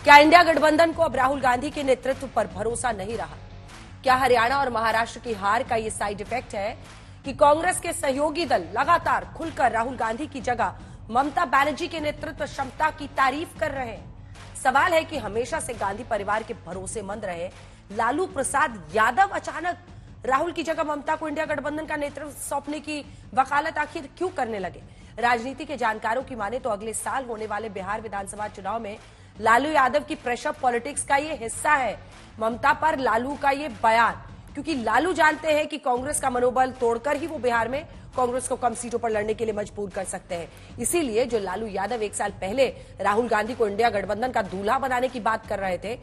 क्या इंडिया गठबंधन को अब राहुल गांधी के नेतृत्व पर भरोसा नहीं रहा? क्या हरियाणा और महाराष्ट्र की हार का ये साइड इफेक्ट है कि कांग्रेस के सहयोगी दल लगातार खुलकर राहुल गांधी की जगह ममता बनर्जी के नेतृत्व क्षमता की तारीफ कर रहे हैं? सवाल है कि हमेशा से गांधी परिवार के भरोसेमंद रहे लालू प्रसाद यादव अचानक राहुल की जगह ममता को इंडिया गठबंधन का नेतृत्व सौंपने की वकालत आखिर क्यों करने लगे? राजनीति के जानकारों की माने तो अगले साल होने वाले बिहार विधानसभा चुनाव में लालू यादव की प्रेशर पॉलिटिक्स का ये हिस्सा है ममता पर लालू का ये बयान, क्योंकि लालू जानते हैं कि कांग्रेस का मनोबल तोड़कर ही वो बिहार में कांग्रेस को कम सीटों पर लड़ने के लिए मजबूर कर सकते हैं। इसीलिए जो लालू यादव एक साल पहले राहुल गांधी को इंडिया गठबंधन का दूल्हा बनाने की बात कर रहे थे,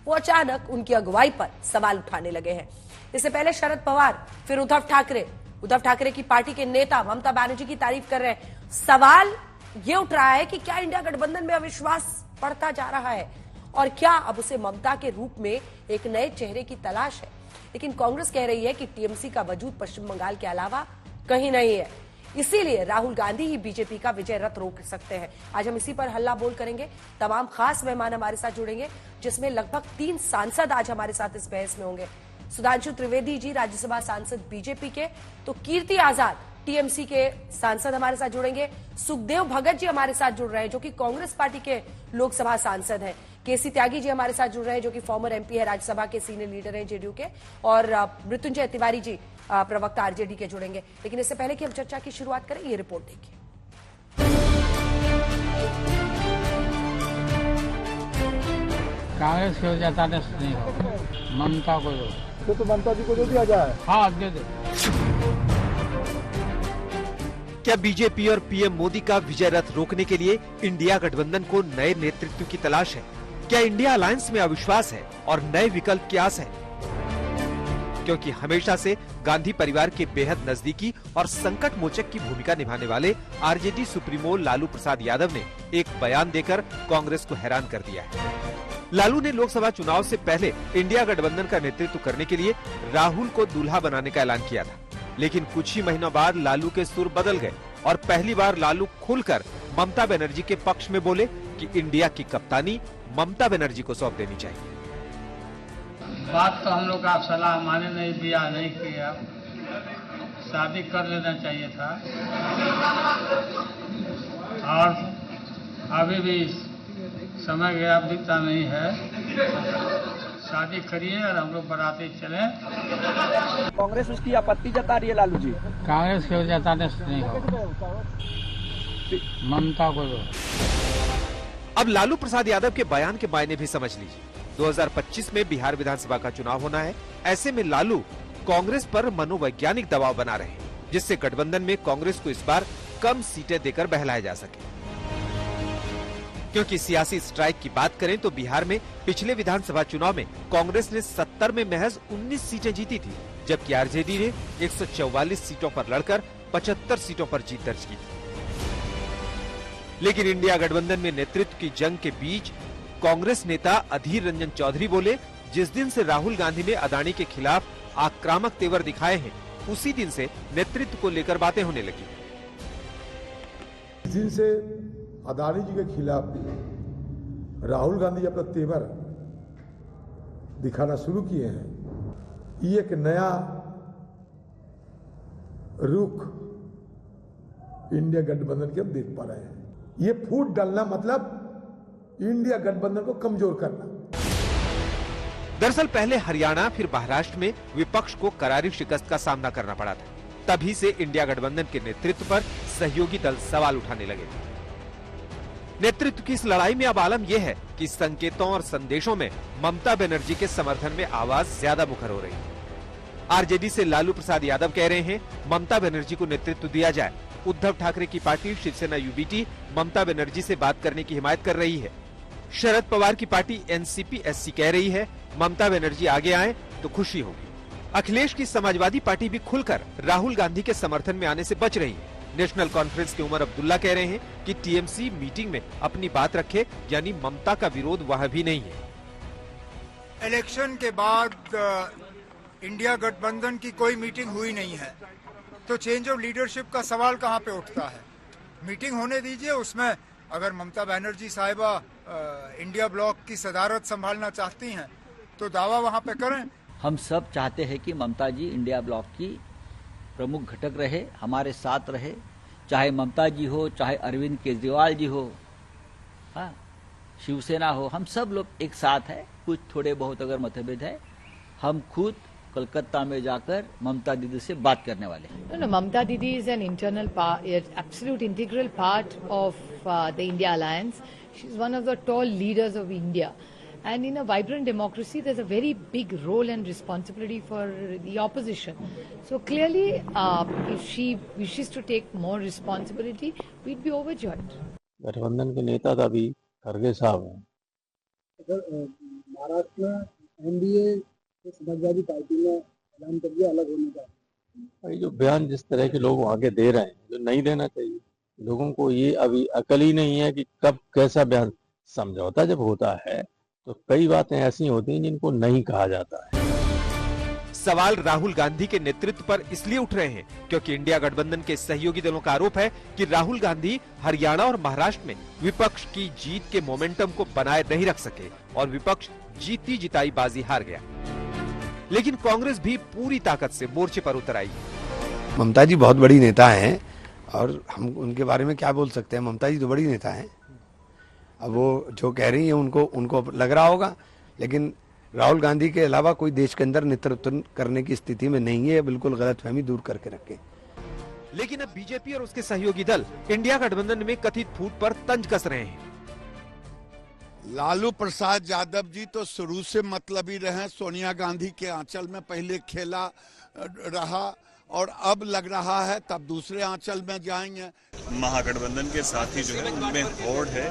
वो अचानक उनकी अगुवाई पर सवाल उठाने लगे हैं। इससे पहले शरद पवार, फिर उद्धव ठाकरे की पार्टी के नेता ममता बनर्जी की तारीफ कर रहे हैं। सवाल ये उठ रहा है कि क्या इंडिया गठबंधन में अविश्वास बढ़ता जा रहा है और क्या अब उसे ममता के रूप में एक नए चेहरे की तलाश है? लेकिन कांग्रेस कह रही है कि टीएमसी का वजूद पश्चिम बंगाल के अलावा कहीं नहीं है, इसीलिए राहुल गांधी ही बीजेपी का विजय रथ रोक सकते हैं। आज हम इसी पर हल्ला बोल करेंगे। तमाम खास मेहमान हमारे साथ जुड़ेंगे, जिसमें लगभग 3 सांसद आज हमारे साथ इस बहस में होंगे। सुधांशु त्रिवेदी जी राज्यसभा सांसद बीजेपी के, तो कीर्ति आजाद टीएमसी के सांसद हमारे साथ जुड़ेंगे। सुखदेव भगत जी हमारे साथ जुड़ रहे हैं जो कि कांग्रेस पार्टी के लोकसभा सांसद हैं। केसी त्यागी जी हमारे साथ जुड़ रहे हैं जो कि फॉर्मर एमपी है, राज्यसभा के सीनियर लीडर हैं जेडीयू के। और मृत्युंजय तिवारी जी प्रवक्ता आरजेडी के जुड़ेंगे। लेकिन इससे पहले कि हम चर्चा की शुरुआत करें, ये रिपोर्ट देखिए। कांग्रेस की वजह नहीं हो, ममता को दो तो ममता जी को दे दिया जाए। हाँ दे दे। क्या बीजेपी और पीएम मोदी का विजय रथ रोकने के लिए इंडिया गठबंधन को नए नेतृत्व की तलाश है? क्या इंडिया अलायंस में अविश्वास है और नए विकल्प की आस है? क्योंकि हमेशा से गांधी परिवार के बेहद नजदीकी और संकट मोचक की भूमिका निभाने वाले आरजेडी सुप्रीमो लालू प्रसाद यादव ने एक बयान देकर कांग्रेस को हैरान कर दिया है। लालू ने लोकसभा चुनाव से पहले इंडिया गठबंधन का नेतृत्व करने के लिए राहुल को दूल्हा बनाने का ऐलान किया था, लेकिन कुछ ही महीनों बाद लालू के सुर बदल गए और पहली बार लालू खुलकर ममता बनर्जी के पक्ष में बोले कि इंडिया की कप्तानी ममता बनर्जी को सौंप देनी चाहिए। बात तो हम लोग का सलाह माने नहीं, बियाह नहीं किया, शादी कर लेना चाहिए था और अभी भी समय गया, बीता नहीं है। शादी करिए और हम लोग बराती चले। कांग्रेस उसकी आपत्ति जता रही है लालू जी। कांग्रेस की वजह नहीं हो, ममता को दो। अब लालू प्रसाद यादव के बयान के मायने भी समझ लीजिए। 2025 में बिहार विधानसभा का चुनाव होना है। ऐसे में लालू कांग्रेस पर मनोवैज्ञानिक दबाव बना रहे हैं, जिससे गठबंधन में कांग्रेस को इस बार कम सीटें देकर बहलाया जा सके। क्योंकि सियासी स्ट्राइक की बात करें तो बिहार में पिछले विधानसभा चुनाव में कांग्रेस ने 70 में महज 19 सीटें जीती थी, जबकि आरजेडी ने 144 सीटों पर लड़कर 75 सीटों पर जीत दर्ज की थी। लेकिन इंडिया गठबंधन में नेतृत्व की जंग के बीच कांग्रेस नेता अधीर रंजन चौधरी बोले, जिस दिन से राहुल गांधी ने अदानी के खिलाफ आक्रामक तेवर दिखाए हैं, उसी दिन से नेतृत्व को लेकर बातें होने लगी। इस दिन से अदानी जी के खिलाफ राहुल गांधी अपना तेवर दिखाना शुरू किए हैं। ये एक नया रुख इंडिया गठबंधन के हम देख पा रहे हैं। ये फूट डालना मतलब इंडिया गठबंधन को कमजोर करना। दरअसल पहले हरियाणा फिर महाराष्ट्र में विपक्ष को करारी शिकस्त का सामना करना पड़ा था। तभी से इंडिया गठबंधन के नेतृत्व पर सहयोगी दल सवाल उठाने लगे थे। नेतृत्व की इस लड़ाई में अब आलम यह है कि संकेतों और संदेशों में ममता बनर्जी के समर्थन में आवाज ज्यादा मुखर हो रही है। आरजेडी से लालू प्रसाद यादव कह रहे हैं ममता बनर्जी को नेतृत्व दिया जाए। उद्धव ठाकरे की पार्टी शिवसेना यूबीटी ममता बनर्जी से बात करने की हिमायत कर रही है। शरद पवार की पार्टी एनसीपी एससी कह रही है ममता बनर्जी आगे आए तो खुशी होगी। अखिलेश की समाजवादी पार्टी भी खुलकर राहुल गांधी के समर्थन में आने से बच रही है। नेशनल कॉन्फ्रेंस के उमर अब्दुल्ला कह रहे हैं कि टीएमसी मीटिंग में अपनी बात रखे, यानी ममता का विरोध वह भी नहीं है। इलेक्शन के बाद इंडिया गठबंधन की कोई मीटिंग हुई नहीं है, तो चेंज ऑफ लीडरशिप का सवाल कहां पे उठता है? मीटिंग होने दीजिए, उसमें अगर ममता बनर्जी साहिबा इंडिया ब्लॉक की सदारत संभालना चाहती हैं तो दावा वहां पे करें। हम सब चाहते हैं कि ममता जी इंडिया ब्लॉक की प्रमुख घटक रहे, हमारे साथ रहे, चाहे ममता जी हो, चाहे अरविंद केजरीवाल जी हो, हाँ, शिवसेना हो, हम सब लोग एक साथ है। कुछ थोड़े बहुत अगर मतभेद है, हम खुद कोलकाता में जाकर ममता दीदी से बात करने वाले हैं। No, Mamta Didi is an internal part, absolute integral part of the India Alliance. She's one of the tall leaders of India. And in a vibrant democracy, there's a very big role and responsibility for the opposition. So clearly, if she wishes to take more responsibility, we'd be overjoyed. गठबंधन के नेता तो अभी खड़गे साहब हैं। महाराष्ट्र में NDA Samajwadi party ने ऐलान कर दिया अलग होने का। भाई जो बयान जिस तरह के लोग आगे दे रहे हैं, जो नहीं देना चाहिए, लोगों को ये अभी अकल ही नहीं है कि कब कैसा बयान। समझौता जब होता है तो कई बातें ऐसी होती हैं जिनको नहीं कहा जाता है। सवाल राहुल गांधी के नेतृत्व पर इसलिए उठ रहे हैं क्योंकि इंडिया गठबंधन के सहयोगी दलों का आरोप है कि राहुल गांधी हरियाणा और महाराष्ट्र में विपक्ष की जीत के मोमेंटम को बनाए नहीं रख सके और विपक्ष जीती जिताई बाजी हार गया। लेकिन कांग्रेस भी पूरी ताकत से मोर्चे पर उतर आई। ममता जी बहुत बड़ी नेता हैं और हम उनके बारे में क्या बोल सकते हैं। ममता जी तो बड़ी नेता हैं। अब वो जो कह रही हैं उनको लग रहा होगा, लेकिन राहुल गांधी के अलावा कोई देश के अंदर नेतृत्व करने की स्थिति में नहीं है। बिल्कुल गलतफहमी दूर करके रखें। लेकिन अब बीजेपी और उसके सहयोगी दल इंडिया गठबंधन में कथित फूट पर तंज कस रहे हैं। लालू प्रसाद यादव जी तो शुरू से मतलबी रहे, सोनिया गांधी के आंचल में पहले खेला रहा और अब लग रहा है तब दूसरे आंचल में जाएंगे। महागठबंधन के साथ ही जो है उनमें होड़ है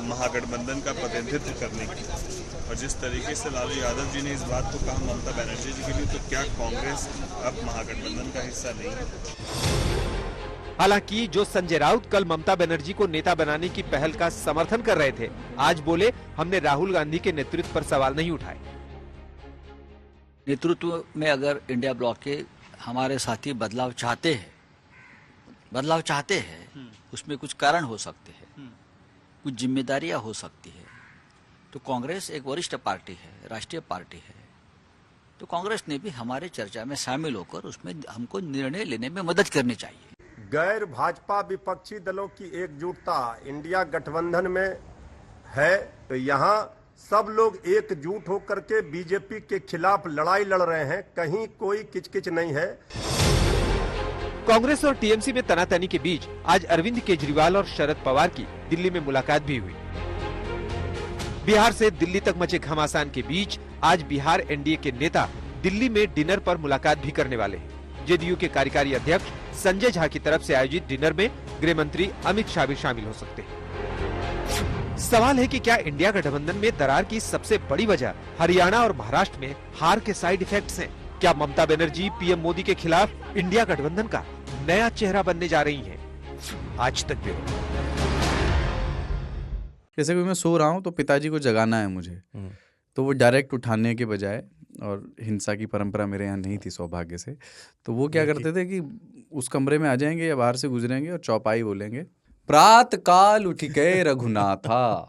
महागठबंधन का प्रतिनिधित्व करने की, और जिस तरीके से लालू यादव जी ने इस बात को कहा ममता बनर्जी जी के लिए, तो क्या कांग्रेस अब महागठबंधन का हिस्सा नहीं है? हालांकि जो संजय राउत कल ममता बनर्जी को नेता बनाने की पहल का समर्थन कर रहे थे, आज बोले हमने राहुल गांधी के नेतृत्व पर सवाल नहीं उठाए। नेतृत्व में अगर इंडिया ब्लॉक के हमारे साथी बदलाव चाहते हैं, उसमें कुछ कारण हो सकते हैं, कुछ जिम्मेदारियां हो सकती है। तो कांग्रेस एक वरिष्ठ पार्टी है, राष्ट्रीय पार्टी है, तो कांग्रेस ने भी हमारे चर्चा में शामिल होकर उसमें हमको निर्णय लेने में मदद करनी चाहिए। गैर भाजपा विपक्षी दलों की एकजुटता इंडिया गठबंधन में है, तो यहाँ सब लोग एकजुट होकर के बीजेपी के खिलाफ लड़ाई लड़ रहे हैं, कहीं कोई किचकिच नहीं है। कांग्रेस और टीएमसी में तनातनी के बीच आज अरविंद केजरीवाल और शरद पवार की दिल्ली में मुलाकात भी हुई। बिहार से दिल्ली तक मचे घमासान के बीच आज बिहार एनडीए के नेता दिल्ली में डिनर पर मुलाकात भी करने वाले हैं। जेडीयू के कार्यकारी अध्यक्ष संजय झा की तरफ से आयोजित डिनर में गृह मंत्री अमित शाह भी शामिल हो सकते हैं। सवाल है कि क्या इंडिया गठबंधन में दरार की सबसे बड़ी वजह हरियाणा और महाराष्ट्र में हार के साइड इफेक्ट्स हैं? क्या ममता बनर्जी पीएम मोदी के खिलाफ इंडिया गठबंधन का नया चेहरा बनने जा रही हैं? आज तक ब्यूरो। जैसे कि मैं सो रहा हूँ तो पिताजी को जगाना है मुझे, तो वो डायरेक्ट उठाने के बजाय, और हिंसा की परंपरा मेरे यहाँ नहीं थी सौभाग्य से, तो वो क्या करते थे कि उस कमरे में आ जाएंगे या बाहर से गुजरेंगे और चौपाई बोलेंगे, प्रात काल उठ गए रघुनाथा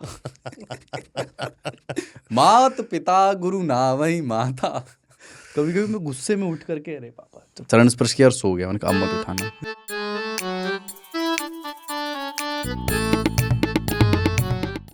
मात पिता गुरु नावई माता। कभी कभी मैं गुस्से में उठ करके अरे पापा चरण स्पर्श किया और सो गया। मैंने कहा अब मत उठाना।